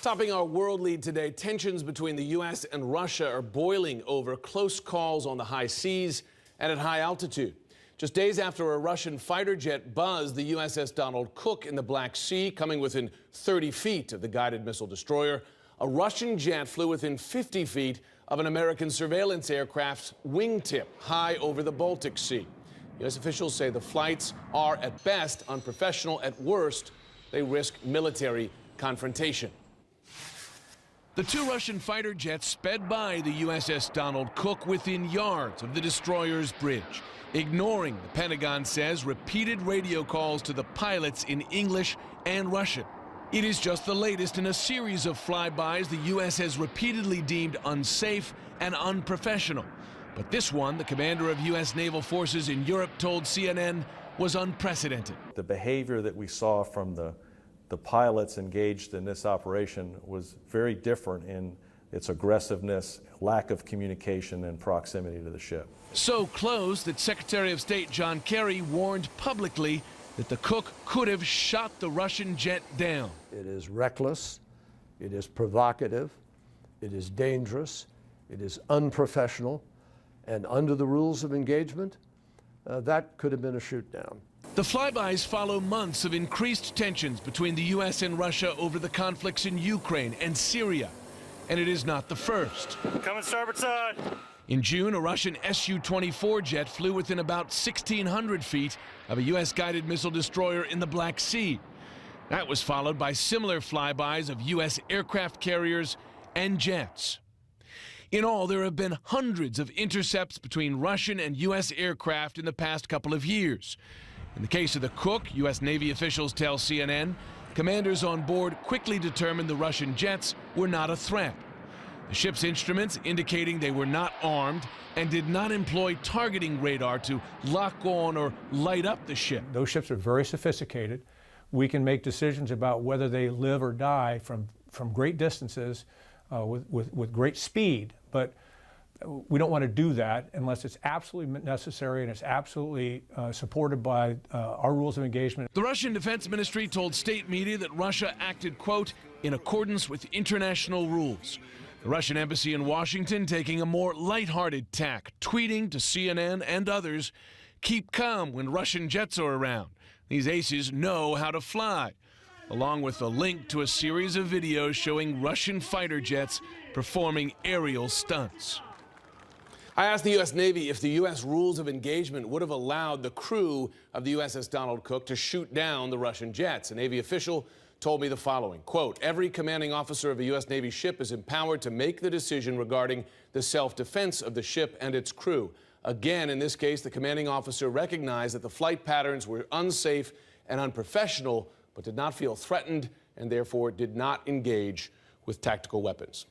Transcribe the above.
Topping our world lead today, tensions between the U.S. and Russia are boiling over close calls on the high seas and at high altitude. Just days after a Russian fighter jet buzzed the USS Donald Cook in the Black Sea, coming within 30 feet of the guided missile destroyer, a Russian jet flew within 50 feet of an American surveillance aircraft's wingtip high over the Baltic Sea. U.S. officials say the flights are at best unprofessional. At worst, they risk military confrontation. The two Russian fighter jets sped by the USS Donald Cook within yards of the destroyer's bridge, ignoring, the Pentagon says, repeated radio calls to the pilots in English and Russian. It is just the latest in a series of flybys the U.S. has repeatedly deemed unsafe and unprofessional. But this one, the commander of U.S. naval forces in Europe told CNN, was unprecedented. The behavior that we saw from the pilots engaged in this operation was very different in its aggressiveness, lack of communication, and proximity to the ship. So close that Secretary of State John Kerry warned publicly that the Cook could have shot the Russian jet down. It is reckless, it is provocative, it is dangerous, it is unprofessional, and under the rules of engagement, that could have been a shoot down. The flybys follow months of increased tensions between the U.S. and Russia over the conflicts in Ukraine and Syria. And it is not the first. Coming starboard side. In June, a Russian Su-24 jet flew within about 1,600 feet of a U.S. guided missile destroyer in the Black Sea. That was followed by similar flybys of U.S. aircraft carriers and jets. In all, there have been hundreds of intercepts between Russian and U.S. aircraft in the past couple of years. In the case of the Cook, U.S. Navy officials tell CNN, commanders on board quickly determined the Russian jets were not a threat. The ship's instruments indicating they were not armed and did not employ targeting radar to lock on or light up the ship. Those ships are very sophisticated. We can make decisions about whether they live or die from great distances with great speed, but we don't want to do that unless it's absolutely necessary and it's absolutely supported by our rules of engagement. The Russian Defense Ministry told state media that Russia acted, quote, in accordance with international rules. The Russian embassy in Washington taking a more lighthearted tack, tweeting to CNN and others, keep calm when Russian jets are around. These aces know how to fly, along with a link to a series of videos showing Russian fighter jets performing aerial stunts. I asked the U.S. Navy if the U.S. rules of engagement would have allowed the crew of the USS Donald Cook to shoot down the Russian jets. A Navy official told me the following, quote, every commanding officer of a U.S. Navy ship is empowered to make the decision regarding the self-defense of the ship and its crew. Again, in this case, the commanding officer recognized that the flight patterns were unsafe and unprofessional, but did not feel threatened and therefore did not engage with tactical weapons.